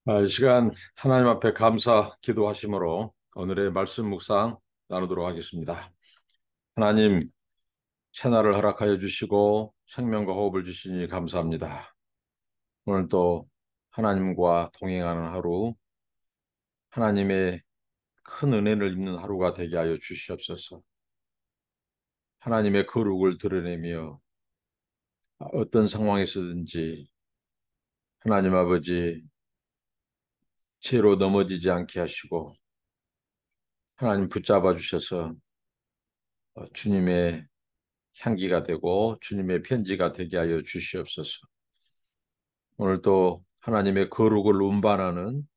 이 시간 하나님 앞에 감사 기도하심으로 오늘의 말씀 묵상 나누도록 하겠습니다. 하나님, 새날을 허락하여 주시고 생명과 호흡을 주시니 감사합니다. 오늘 또 하나님과 동행하는 하루, 하나님의 큰 은혜를 입는 하루가 되게 하여 주시옵소서. 하나님의 거룩을 드러내며 어떤 상황에서든지 하나님 아버지 죄로 넘어지지 않게 하시고 하나님 붙잡아 주셔서 주님의 향기가 되고 주님의 편지가 되게 하여 주시옵소서. 오늘도 하나님의 거룩을 운반하는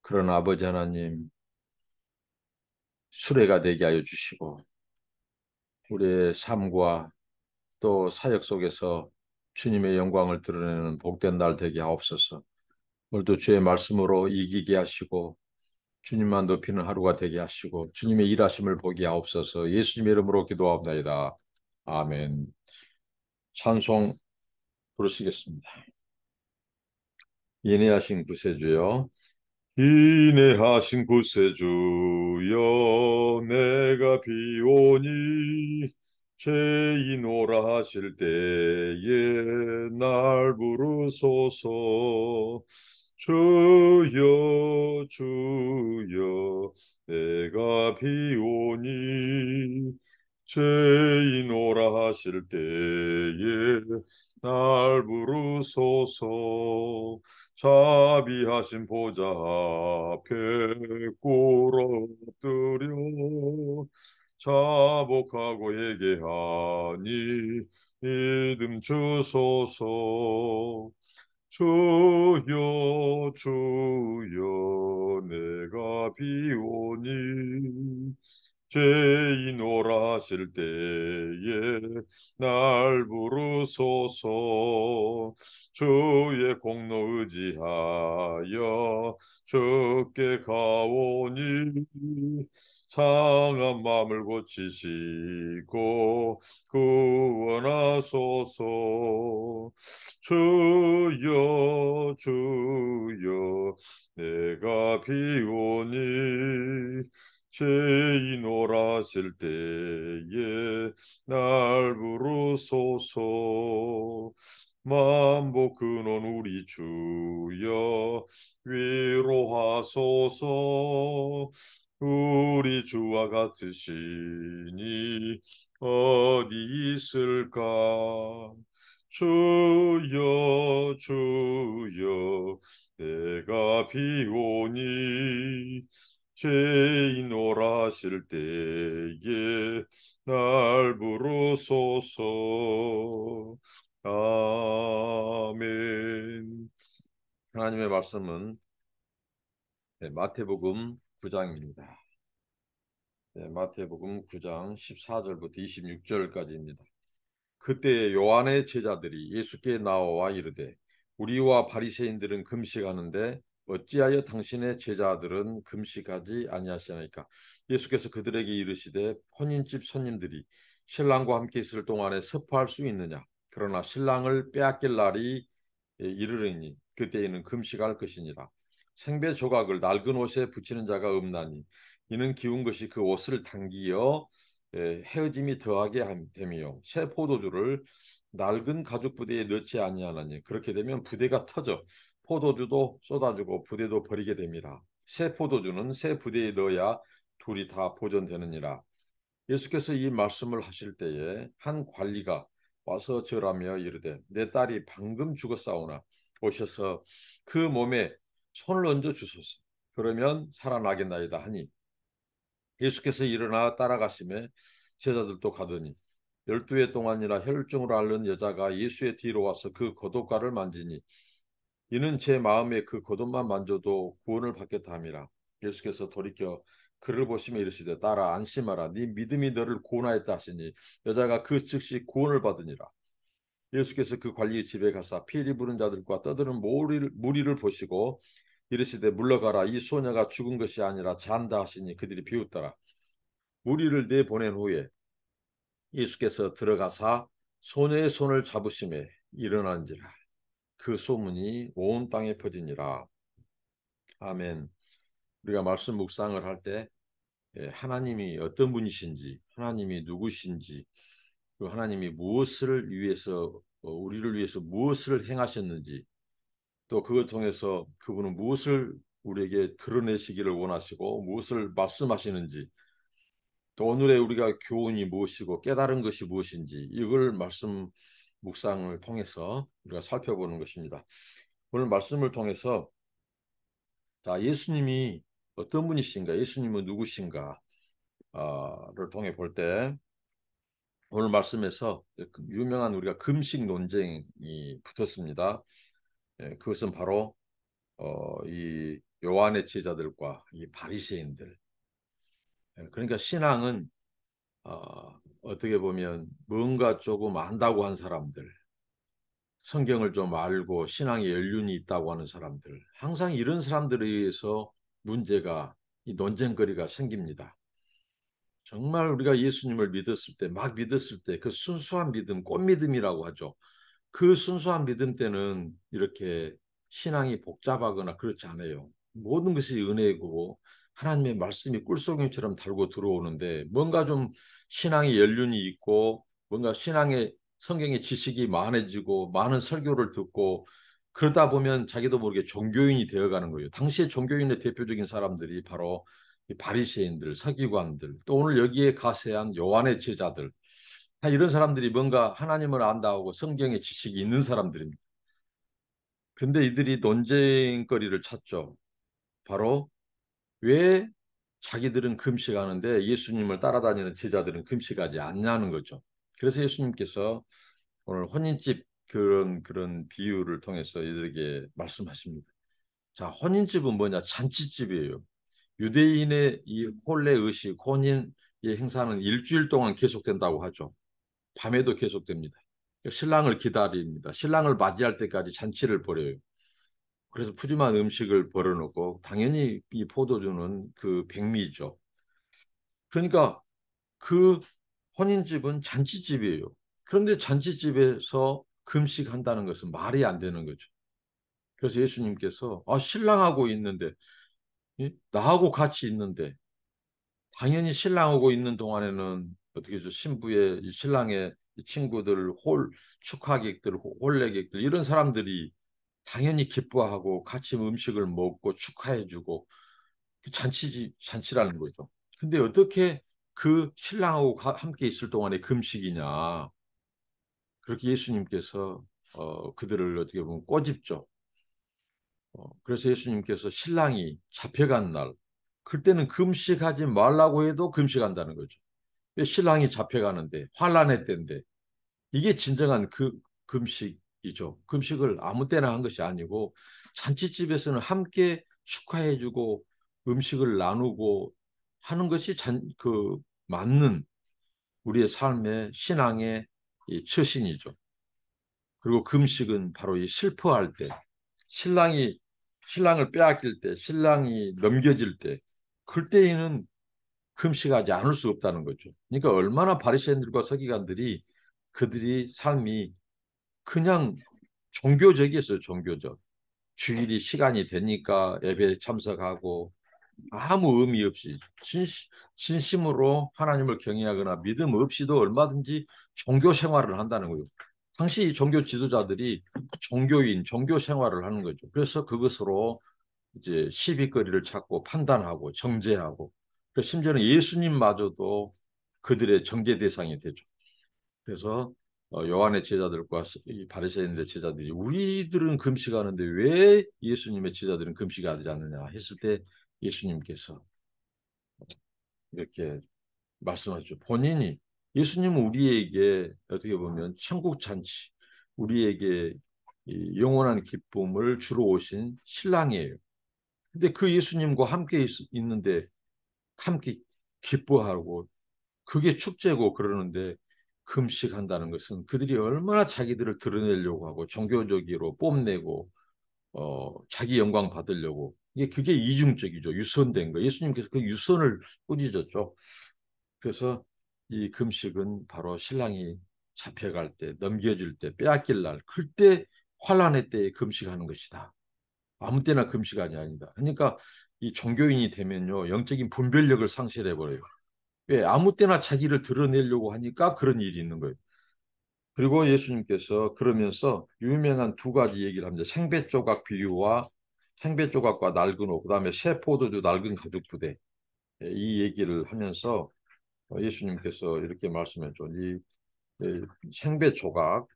그런 아버지 하나님 수레가 되게 하여 주시고 우리의 삶과 또 사역 속에서 주님의 영광을 드러내는 복된 날 되게 하옵소서. 오늘도 주의 말씀으로 이기게 하시고 주님만 높이는 하루가 되게 하시고 주님의 일하심을 보게 하옵소서. 예수님의 이름으로 기도하옵나이다. 아멘. 찬송 부르시겠습니다. 인내하신 구세주여. 인내하신 구세주여, 내가 비오니 죄인오라 하실 때에 날 부르소서. 주여 주여, 내가 비오니 죄인오라 하실 때에 날 부르소서. 자비하신 보좌 앞에 꿇어뜨려 자복하고 회개하니 믿음 주소서. 주여 주여, 내가 비오니 죄인 오라 하실 때에 날 부르소서. 주의 공로 의지하여 주께 가오니 상한 마음을 고치시고 구원하소서. 주여 주여, 내가 비오니 죄인 오라 하실 때에 날 부르소서. 만복 근원 우리 주여 위로하소서. 우리 주와 같으시니 어디 있을까. 주여 주여, 내가 비오니 죄인 오라 하실 때에 날 부르소서. 아멘. 하나님의 말씀은 마태복음 9장입니다. 마태복음 9장 14절부터 26절까지입니다. 그때 요한의 제자들이 예수께 나와 이르되 우리와 바리새인들은 금식하는데 어찌하여 당신의 제자들은 금식하지 아니하시나이까. 예수께서 그들에게 이르시되 혼인집 손님들이 신랑과 함께 있을 동안에 섭할 수 있느냐. 그러나 신랑을 빼앗길 날이 이르르니 그때에는 금식할 것이니라. 생배 조각을 낡은 옷에 붙이는 자가 없나니 이는 기운 것이 그 옷을 당기어 헤어짐이 더하게 됨이요 새 포도주를 낡은 가죽 부대에 넣지 아니하나니 그렇게 되면 부대가 터져 포도주도 쏟아지고 부대도 버리게 됨이라. 새 포도주는 새 부대에 넣어야 둘이 다 보존되느니라. 예수께서 이 말씀을 하실 때에 한 관리가 와서 절하며 이르되 내 딸이 방금 죽었사오나 오셔서 그 몸에 손을 얹어 주소서. 그러면 살아나겠나이다 하니 예수께서 일어나 따라가시매 제자들도 가더니 12해 동안이나 혈증으로 앓는 여자가 예수의 뒤로 와서 그 겉옷가를 만지니 이는 제 마음에 그 겉옷만 만져도 구원을 받겠다 함이라. 예수께서 돌이켜 그를 보시며 이르시되 딸아 안심하라 네 믿음이 너를 구원하였다 하시니 여자가 그 즉시 구원을 받으니라. 예수께서 그 관리의 집에 가사 피리 부는 자들과 떠드는 무리를 보시고 이르시되 물러가라 이 소녀가 죽은 것이 아니라 잔다 하시니 그들이 비웃더라. 무리를 내보낸 후에 예수께서 들어가사 소녀의 손을 잡으심에 일어난지라. 그 소문이 온 땅에 퍼지니라. 아멘. 우리가 말씀 묵상을 할 때 하나님이 어떤 분이신지, 하나님이 누구신지, 그 하나님이 무엇을 위해서 우리를 위해서 무엇을 행하셨는지, 또 그것 통해서 그분은 무엇을 우리에게 드러내시기를 원하시고 무엇을 말씀하시는지, 또 오늘의 우리가 교훈이 무엇이고 깨달은 것이 무엇인지 이걸 말씀 묵상을 통해서 우리가 살펴보는 것입니다. 오늘 말씀을 통해서 자, 예수님이 어떤 분이신가, 예수님은 누구신가, 를 통해 볼 때 오늘 말씀에서 유명한 우리가 금식 논쟁이 붙었습니다. 그것은 바로 이 요한의 제자들과 이 바리새인들. 그러니까 신앙은 어떻게 보면 뭔가 조금 안다고 한 사람들, 성경을 좀 알고 신앙에 연륜이 있다고 하는 사람들, 항상 이런 사람들에 의해서 문제가 이 논쟁거리가 생깁니다. 정말 우리가 예수님을 믿었을 때, 막 믿었을 때 그 순수한 믿음, 꽃믿음이라고 하죠. 그 순수한 믿음 때는 이렇게 신앙이 복잡하거나 그렇지 않아요. 모든 것이 은혜고 하나님의 말씀이 꿀송이처럼 달고 들어오는데 뭔가 좀 신앙의 연륜이 있고 뭔가 신앙의 성경의 지식이 많아지고 많은 설교를 듣고 그러다 보면 자기도 모르게 종교인이 되어가는 거예요. 당시에 종교인의 대표적인 사람들이 바로 바리새인들, 서기관들, 또 오늘 여기에 가세한 요한의 제자들, 다 이런 사람들이 뭔가 하나님을 안다고 성경의 지식이 있는 사람들입니다. 근데 이들이 논쟁거리를 찾죠. 바로 왜 자기들은 금식하는데 예수님을 따라다니는 제자들은 금식하지 않냐는 거죠. 그래서 예수님께서 오늘 혼인집 그런 비유를 통해서 이들에게 말씀하십니다. 자, 혼인집은 뭐냐? 잔치집이에요. 유대인의 이 혼례 의식, 혼인의 행사는 일주일 동안 계속된다고 하죠. 밤에도 계속됩니다. 신랑을 기다립니다. 신랑을 맞이할 때까지 잔치를 벌여요. 그래서 푸짐한 음식을 벌어놓고 당연히 이 포도주는 그 백미죠. 그러니까 그 혼인집은 잔치집이에요. 그런데 잔치집에서 금식한다는 것은 말이 안 되는 거죠. 그래서 예수님께서 신랑하고 있는데 나하고 같이 있는데 당연히 신랑하고 있는 동안에는 어떻게 죠 신부의 신랑의 친구들, 축하객들, 혼례객들 이런 사람들이 당연히 기뻐하고 같이 음식을 먹고 축하해주고 잔치라는 거죠. 근데 어떻게 그 신랑하고 함께 있을 동안에 금식이냐? 그렇게 예수님께서 그들을 어떻게 보면 꼬집죠. 그래서 예수님께서 신랑이 잡혀간 날, 그때는 금식하지 말라고 해도 금식한다는 거죠. 신랑이 잡혀가는데 환란의 때인데 이게 진정한 그 금식이죠. 금식을 아무 때나 한 것이 아니고 잔치집에서는 함께 축하해주고 음식을 나누고 하는 것이 맞는 우리의 삶의 신앙의 이 처신이죠. 그리고 금식은 바로 이 슬퍼할 때, 신랑이 신랑을 빼앗길 때, 신랑이 넘겨질 때, 그때에는 금식하지 않을 수 없다는 거죠. 그러니까 얼마나 바리새인들과 서기관들이 그들이 삶이 그냥 종교적이었어요, 종교적. 주일이 시간이 되니까 예배에 참석하고 아무 의미 없이 진심으로 하나님을 경외하거나 믿음 없이도 얼마든지 종교 생활을 한다는 거예요. 당시 이 종교 지도자들이 종교인, 종교 생활을 하는 거죠. 그래서 그것으로 이제 시비거리를 찾고 판단하고 정죄하고 심지어는 예수님마저도 그들의 정죄 대상이 되죠. 그래서 요한의 제자들과 이 바리새인의 제자들이 우리들은 금식하는데 왜 예수님의 제자들은 금식하지 않느냐 했을 때 예수님께서 이렇게 말씀하셨죠. 본인이 예수님은 우리에게 어떻게 보면 천국 잔치, 우리에게 이 영원한 기쁨을 주러 오신 신랑이에요. 근데 그 예수님과 함께 있는데 함께 기뻐하고 그게 축제고 그러는데 금식한다는 것은 그들이 얼마나 자기들을 드러내려고 하고 종교적으로 뽐내고 자기 영광 받으려고 그게 이중적이죠. 유선된 거. 예수님께서 그 유선을 꾸짖었죠. 그래서 이 금식은 바로 신랑이 잡혀갈 때, 넘겨질 때, 빼앗길 날, 그때 환란의 때에 금식하는 것이다. 아무 때나 금시간이 아니다. 그러니까 이 종교인이 되면요, 영적인 분별력을 상실해 버려요. 왜? 아무 때나 자기를 드러내려고 하니까 그런 일이 있는 거예요. 그리고 예수님께서 그러면서 유명한 두 가지 얘기를 합니다. 생배 조각 비유와 생배 조각과 낡은 옷, 그다음에 새 포도주 낡은 가죽 부대. 이 얘기를 하면서 예수님께서 이렇게 말씀했죠. 이 생배 조각,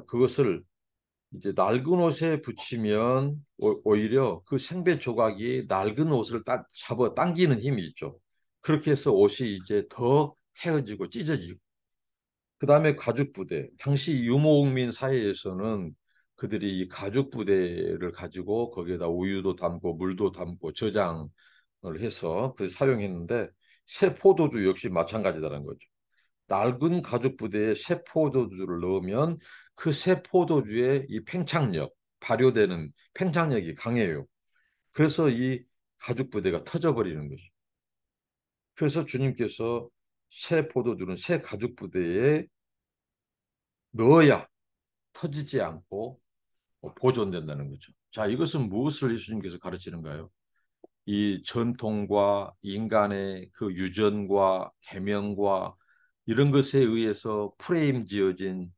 그것을 이제 낡은 옷에 붙이면 오히려 그 생배 조각이 낡은 옷을 잡아 당기는 힘이 있죠. 그렇게 해서 옷이 이제 더 헤어지고 찢어지고. 그다음에 가죽 부대. 당시 유목민 사회에서는 그들이 이 가죽 부대를 가지고 거기에다 우유도 담고 물도 담고 저장을 해서 그 사용했는데 새 포도주 역시 마찬가지다는 거죠. 낡은 가죽 부대에 새 포도주를 넣으면 그 새 포도주의 이 팽창력, 발효되는 팽창력이 강해요. 그래서 이 가죽 부대가 터져버리는 거죠. 그래서 주님께서 새 포도주는 새 가죽 부대에 넣어야 터지지 않고 보존된다는 거죠. 자, 이것은 무엇을 예수님께서 가르치는가요? 이 전통과 인간의 그 유전과 계명과 이런 것에 의해서 프레임 지어진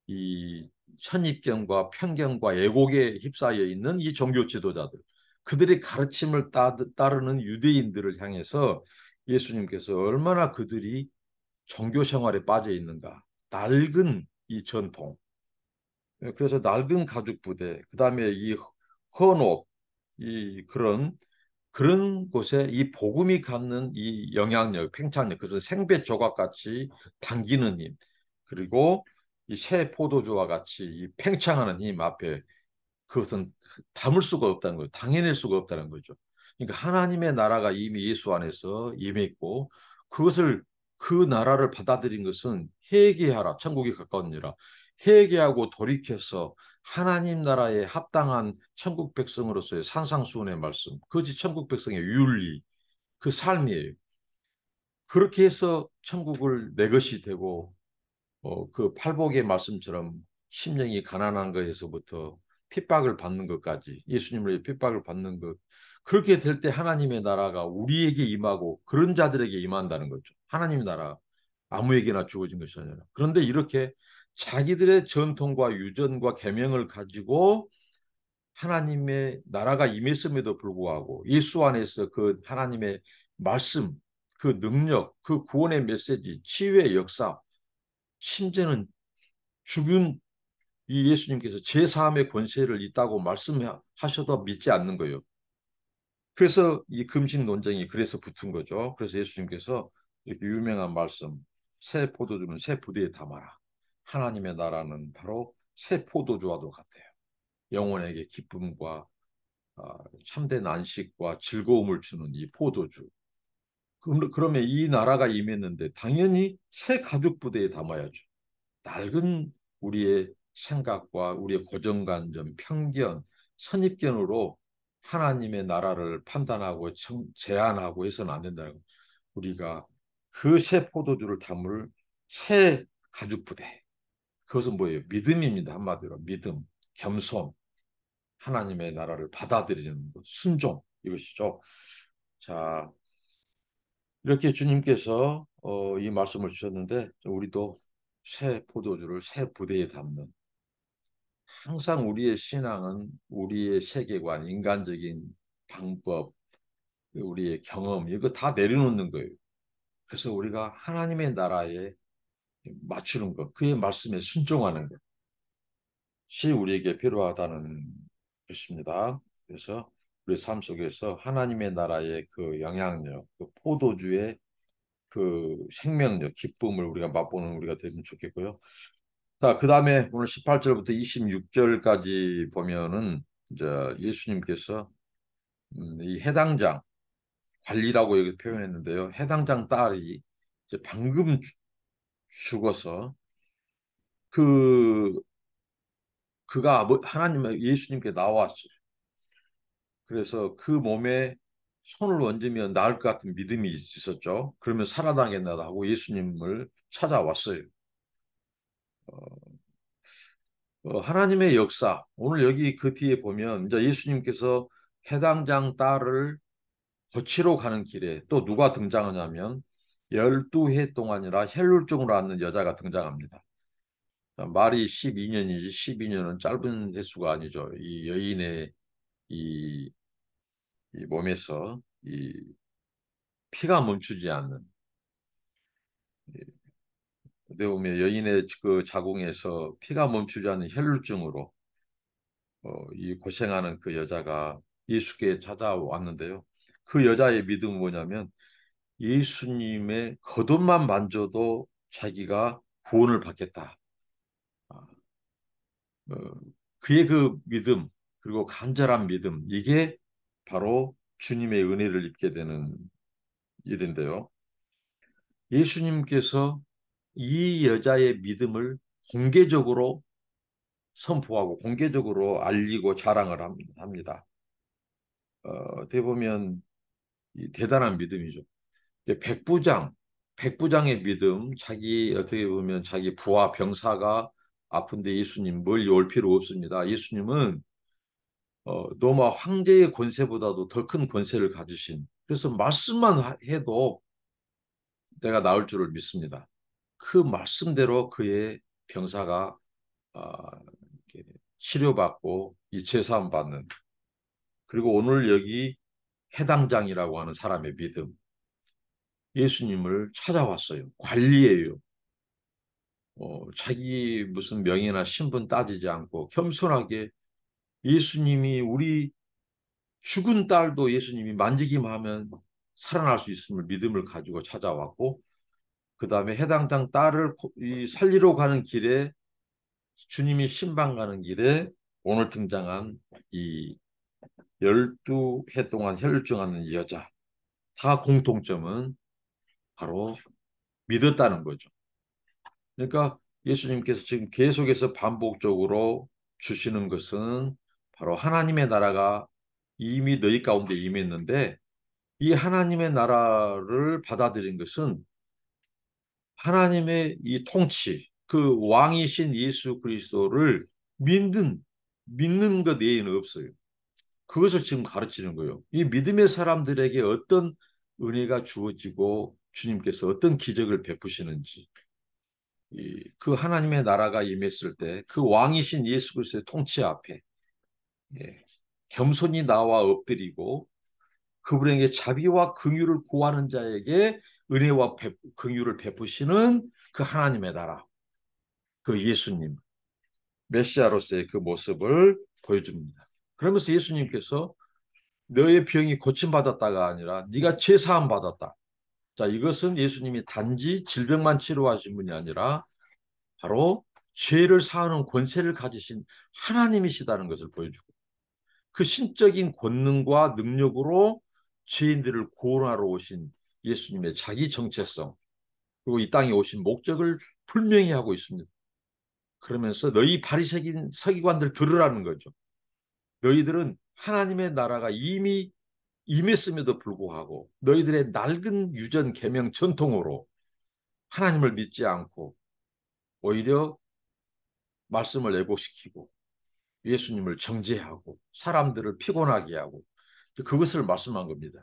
이 선입견과 편견과 애곡에 휩싸여 있는 이 종교 지도자들, 그들의 가르침을 따르는 유대인들을 향해서 예수님께서 얼마나 그들이 종교 생활에 빠져 있는가, 낡은 이 전통, 그래서 낡은 가죽 부대, 그다음에 이 헌옷, 이 그런 곳에 이 복음이 갖는 이 영향력, 팽창력, 그것은 생배 조각같이 당기는 힘, 그리고 이 새 포도주와 같이 이 팽창하는 힘 앞에 그것은 담을 수가 없다는 거죠. 당해낼 수가 없다는 거죠. 그러니까 하나님의 나라가 이미 예수 안에서 임했고 그것을 그 나라를 받아들인 것은 회개하라. 천국이 가까우니라. 회개하고 돌이켜서 하나님 나라에 합당한 천국 백성으로서의 산상수훈의 말씀, 그것이 천국 백성의 윤리, 그 삶이에요. 그렇게 해서 천국을 내 것이 되고 그 팔복의 말씀처럼 심령이 가난한 것에서부터 핍박을 받는 것까지 예수님을 위해 핍박을 받는 것 그렇게 될 때 하나님의 나라가 우리에게 임하고 그런 자들에게 임한다는 거죠. 하나님 나라 아무에게나 주어진 것이 아니라 그런데 이렇게 자기들의 전통과 유전과 계명을 가지고 하나님의 나라가 임했음에도 불구하고 예수 안에서 그 하나님의 말씀, 그 능력, 그 구원의 메시지, 치유의 역사 심지어는 죽은 이 예수님께서 제3의 권세를 있다고 말씀하셔도 믿지 않는 거예요. 그래서 이 금식 논쟁이 그래서 붙은 거죠. 그래서 예수님께서 이렇게 유명한 말씀, 새 포도주는 새 부대에 담아라. 하나님의 나라는 바로 새 포도주와도 같아요. 영혼에게 기쁨과 참된 안식과 즐거움을 주는 이 포도주. 그러면 이 나라가 임했는데 당연히 새 가죽 부대에 담아야죠. 낡은 우리의 생각과 우리의 고정관념, 편견, 선입견으로 하나님의 나라를 판단하고 제한하고 해서는 안 된다는 거. 우리가 그 새 포도주를 담을 새 가죽 부대. 그것은 뭐예요? 믿음입니다. 한마디로 믿음, 겸손, 하나님의 나라를 받아들이는 것, 순종 이것이죠. 자, 이렇게 주님께서 이 말씀을 주셨는데 우리도 새 포도주를 새 부대에 담는 항상 우리의 신앙은 우리의 세계관, 인간적인 방법, 우리의 경험 이거 다 내려놓는 거예요. 그래서 우리가 하나님의 나라에 맞추는 것, 그의 말씀에 순종하는 것이 우리에게 필요하다는 것입니다. 그래서 우리 삶 속에서 하나님의 나라의 그 영향력, 그 포도주의 그 생명력, 기쁨을 우리가 맛보는 우리가 되면 좋겠고요. 자, 그다음에 오늘 18절부터 26절까지 보면은 이제 예수님께서 이 해당장 관리라고 여기 표현했는데요. 해당장 딸이 이제 방금 죽어서 그 그가 하나님 예수님께 나왔어요. 그래서 그 몸에 손을 얹으면 나을 것 같은 믿음이 있었죠. 그러면 살아나겠나 하고 예수님을 찾아왔어요. 하나님의 역사. 오늘 여기 그 뒤에 보면 이제 예수님께서 해당장 딸을 고치러 가는 길에 또 누가 등장하냐면 12해 동안이라 혈루증으로 앓는 여자가 등장합니다. 말이 12년이지 12년은 짧은 횟수가 아니죠. 이 여인의 이, 이 몸에서 이 피가 멈추지 않는 어떻게 보면 여인의 그 자궁에서 피가 멈추지 않는 혈루증으로 이 고생하는 그 여자가 예수께 찾아왔는데요. 그 여자의 믿음은 뭐냐면 예수님의 겉옷만 만져도 자기가 구원을 받겠다. 아, 어, 그의 그 믿음 그리고 간절한 믿음 이게 바로 주님의 은혜를 입게 되는 일인데요. 예수님께서 이 여자의 믿음을 공개적으로 선포하고 공개적으로 알리고 자랑을 합니다. 어떻게 보면 대단한 믿음이죠. 백부장, 백부장의 믿음, 자기 어떻게 보면 자기 부하 병사가 아픈데 예수님 멀리 올 필요 없습니다. 예수님은 로마 황제의 권세보다도 더 큰 권세를 가지신 그래서 말씀만 해도 내가 나을 줄을 믿습니다. 그 말씀대로 그의 병사가 아, 이렇게 치료받고 이 제사함 받는 그리고 오늘 여기 해당장이라고 하는 사람의 믿음 예수님을 찾아왔어요. 관리예요. 자기 무슨 명예나 신분 따지지 않고 겸손하게 예수님이 우리 죽은 딸도 예수님이 만지기만 하면 살아날 수 있음을 믿음을 가지고 찾아왔고 그 다음에 해당장 딸을 살리러 가는 길에 주님이 신방 가는 길에 오늘 등장한 이 12해 동안 혈증하는 여자 다 공통점은 바로 믿었다는 거죠. 그러니까 예수님께서 지금 계속해서 반복적으로 주시는 것은 바로 하나님의 나라가 이미 너희 가운데 임했는데 이 하나님의 나라를 받아들인 것은 하나님의 이 통치, 그 왕이신 예수 그리스도를 믿는 것 외에는 없어요. 그것을 지금 가르치는 거예요. 이 믿음의 사람들에게 어떤 은혜가 주어지고 주님께서 어떤 기적을 베푸시는지 그 하나님의 나라가 임했을 때 그 왕이신 예수 그리스도의 통치 앞에 예, 겸손히 나와 엎드리고 그분에게 자비와 긍휼을 구하는 자에게 은혜와 긍휼을 베푸시는 그 하나님의 나라, 그 예수님, 메시아로서의 그 모습을 보여줍니다. 그러면서 예수님께서 너의 병이 고침받았다가 아니라 네가 죄사함 받았다. 자, 이것은 예수님이 단지 질병만 치료하신 분이 아니라 바로 죄를 사하는 권세를 가지신 하나님이시다는 것을 보여주고 그 신적인 권능과 능력으로 죄인들을 구원하러 오신 예수님의 자기 정체성 그리고 이 땅에 오신 목적을 분명히 하고 있습니다. 그러면서 너희 바리새인 서기관들 들으라는 거죠. 너희들은 하나님의 나라가 이미 임했음에도 불구하고 너희들의 낡은 유전 계명 전통으로 하나님을 믿지 않고 오히려 말씀을 왜곡시키고 예수님을 정죄하고 사람들을 피곤하게 하고 그것을 말씀한 겁니다.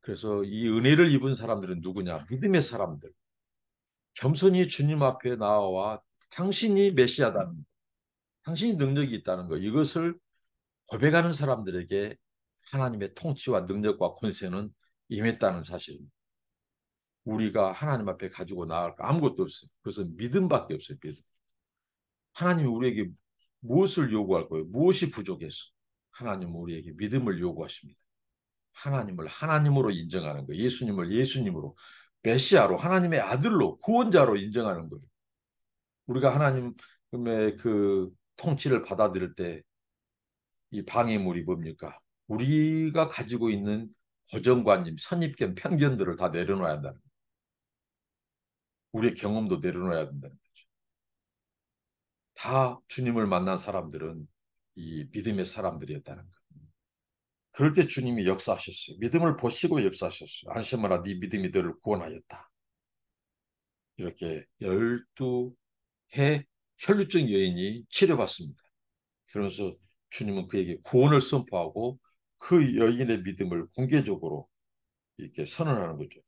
그래서 이 은혜를 입은 사람들은 누구냐? 믿음의 사람들. 겸손히 주님 앞에 나와 당신이 메시아다. 당신이 능력이 있다는 것. 이것을 고백하는 사람들에게 하나님의 통치와 능력과 권세는 임했다는 사실입니다. 우리가 하나님 앞에 가지고 나갈 거 아무것도 없어요. 그것은 믿음밖에 없어요. 믿음. 하나님이 우리에게 무엇을 요구할 거예요? 무엇이 부족해서? 하나님은 우리에게 믿음을 요구하십니다. 하나님을 하나님으로 인정하는 거예요. 예수님을 예수님으로, 메시아로, 하나님의 아들로, 구원자로 인정하는 거예요. 우리가 하나님의 그 통치를 받아들일 때 이 방해물이 뭡니까? 우리가 가지고 있는 고정관념, 선입견, 편견들을 다 내려놔야 한다는 거예요. 우리의 경험도 내려놔야 된다는 거죠. 다 주님을 만난 사람들은 이 믿음의 사람들이었다는 거예요. 그럴 때 주님이 역사하셨어요. 믿음을 보시고 역사하셨어요. 안심하라 네 믿음이 너를 구원하였다. 이렇게 12해 혈루증 여인이 치료받습니다. 그러면서 주님은 그에게 구원을 선포하고 그 여인의 믿음을 공개적으로 이렇게 선언하는 거죠.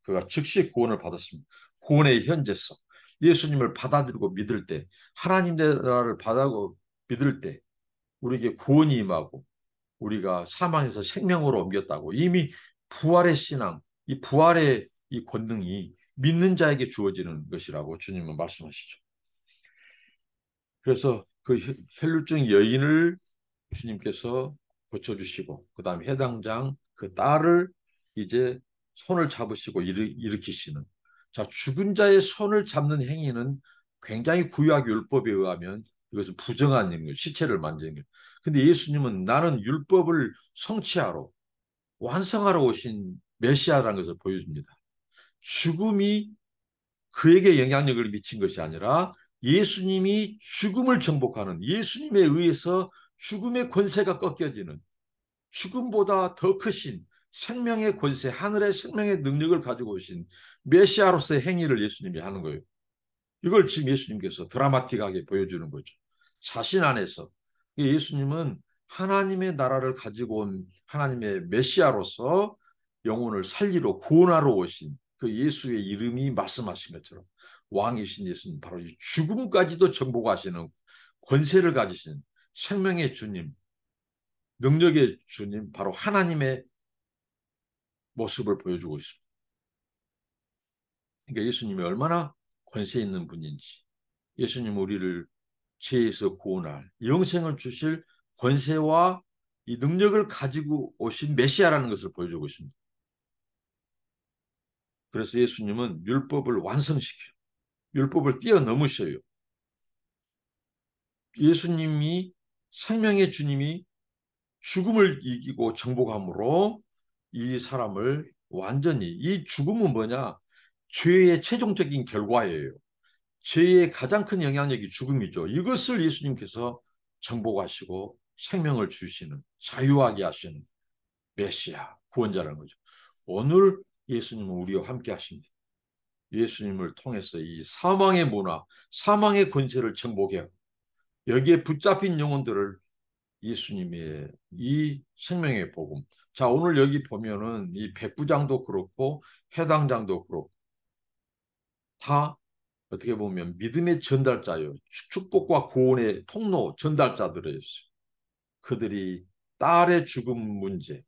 그가 즉시 구원을 받았습니다. 구원의 현재성. 예수님을 받아들이고 믿을 때, 하나님 나라를 받아고 믿을 때 우리에게 구원이 임하고 우리가 사망에서 생명으로 옮겼다고 이미 부활의 신앙, 이 부활의 이 권능이 믿는 자에게 주어지는 것이라고 주님은 말씀하시죠. 그래서 그 혈루증 여인을 주님께서 고쳐주시고 그 다음 해당장 그 딸을 이제 손을 잡으시고 일으키시는 자 죽은 자의 손을 잡는 행위는 굉장히 구약 율법에 의하면 이것은 부정한 일, 시체를 만지는 일. 근데 예수님은 나는 율법을 성취하러 완성하러 오신 메시아라는 것을 보여줍니다. 죽음이 그에게 영향력을 미친 것이 아니라 예수님이 죽음을 정복하는 예수님에 의해서 죽음의 권세가 꺾여지는 죽음보다 더 크신 생명의 권세, 하늘의 생명의 능력을 가지고 오신 메시아로서의 행위를 예수님이 하는 거예요. 이걸 지금 예수님께서 드라마틱하게 보여주는 거죠. 자신 안에서 예수님은 하나님의 나라를 가지고 온 하나님의 메시아로서 영혼을 살리러 구원하러 오신 그 예수의 이름이 말씀하신 것처럼 왕이신 예수님 바로 이 죽음까지도 정복하시는 권세를 가지신 생명의 주님, 능력의 주님 바로 하나님의 모습을 보여주고 있습니다. 그러니까 예수님이 얼마나 권세 있는 분인지 예수님 우리를 죄에서 구원할 영생을 주실 권세와 이 능력을 가지고 오신 메시아라는 것을 보여주고 있습니다. 그래서 예수님은 율법을 완성시켜요. 율법을 뛰어넘으셔요. 예수님이 생명의 주님이 죽음을 이기고 정복함으로 이 사람을 완전히 이 죽음은 뭐냐? 죄의 최종적인 결과예요. 죄의 가장 큰 영향력이 죽음이죠. 이것을 예수님께서 정복하시고 생명을 주시는 자유하게 하시는 메시아 구원자라는 거죠. 오늘 예수님은 우리와 함께 하십니다. 예수님을 통해서 이 사망의 문화, 사망의 권세를 정복해요. 여기에 붙잡힌 영혼들을 예수님의 이 생명의 복음. 자, 오늘 여기 보면은 이 백부장도 그렇고 해당장도 그렇고 다 어떻게 보면 믿음의 전달자요. 축복과 구원의 통로 전달자들이었어요. 그들이 딸의 죽음 문제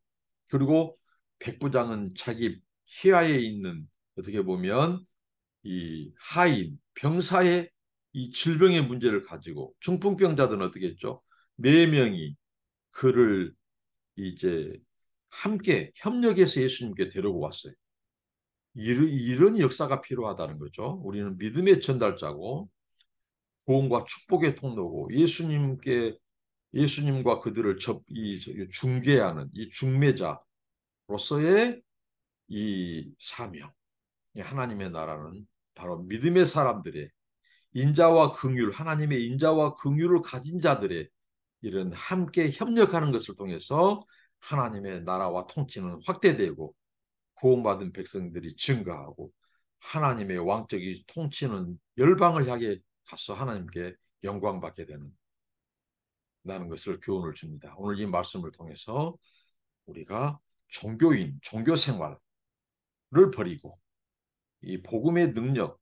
그리고 백부장은 자기 희하에 있는 어떻게 보면 이 하인 병사의 이 질병의 문제를 가지고 중풍병자들은 어떻게 했죠? 네 명이 그를 이제 함께 협력해서 예수님께 데리고 왔어요. 이런 역사가 필요하다는 거죠. 우리는 믿음의 전달자고 구원과 축복의 통로고 예수님과 그들을 중개하는 이 중매자로서의 이 사명, 이 하나님의 나라는 바로 믿음의 사람들의 인자와 긍휼, 하나님의 인자와 긍휼을 가진 자들의 이런 함께 협력하는 것을 통해서 하나님의 나라와 통치는 확대되고 구원받은 백성들이 증가하고 하나님의 왕적인 통치는 열방을 향해 가서 하나님께 영광받게 되는 다는 것을 교훈을 줍니다. 오늘 이 말씀을 통해서 우리가 종교인, 종교 생활을 버리고 이 복음의 능력,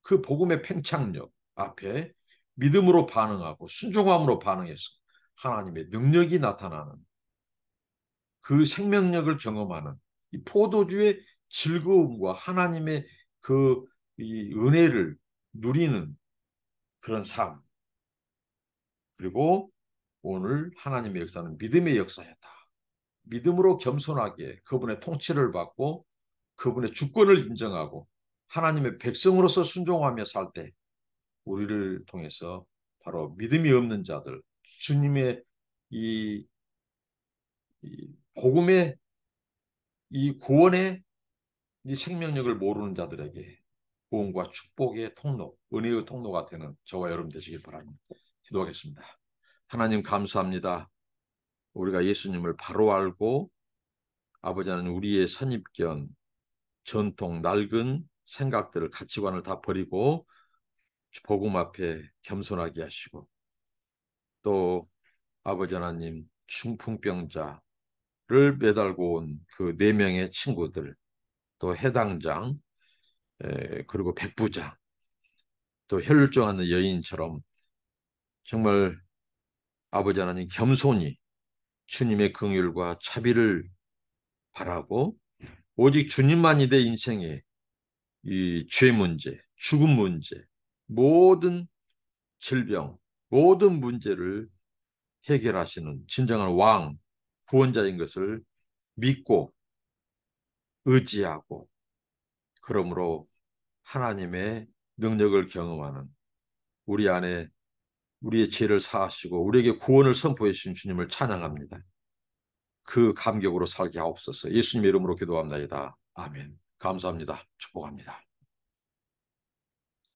그 복음의 팽창력 앞에 믿음으로 반응하고 순종함으로 반응해서 하나님의 능력이 나타나는 그 생명력을 경험하는 이 포도주의 즐거움과 하나님의 그 이 은혜를 누리는 그런 삶. 그리고 오늘 하나님의 역사는 믿음의 역사였다. 믿음으로 겸손하게 그분의 통치를 받고 그분의 주권을 인정하고 하나님의 백성으로서 순종하며 살 때 우리를 통해서 바로 믿음이 없는 자들, 주님의 이, 이 복음의 이 구원의 이 생명력을 모르는 자들에게 구원과 축복의 통로, 은혜의 통로가 되는 저와 여러분 되시길 바랍니다. 기도하겠습니다. 하나님 감사합니다. 우리가 예수님을 바로 알고 아버지 하나님 우리의 선입견, 전통, 낡은 생각들을 가치관을 다 버리고 복음 앞에 겸손하게 하시고, 또 아버지 하나님 중풍병자를 매달고 온 그 네 명의 친구들, 또 해당장, 그리고 백부장, 또 혈루증하는 여인처럼 정말 아버지 하나님 겸손히 주님의 긍휼과 자비를 바라고 오직 주님만이 내 인생의 이 죄 문제, 죽음 문제, 모든 질병, 모든 문제를 해결하시는 진정한 왕, 구원자인 것을 믿고 의지하고, 그러므로 하나님의 능력을 경험하는 우리 안에 우리의 죄를 사하시고 우리에게 구원을 선포해 주신 주님을 찬양합니다. 그 감격으로 살게 하옵소서. 예수님의 이름으로 기도합나이다. 아멘. 감사합니다. 축복합니다.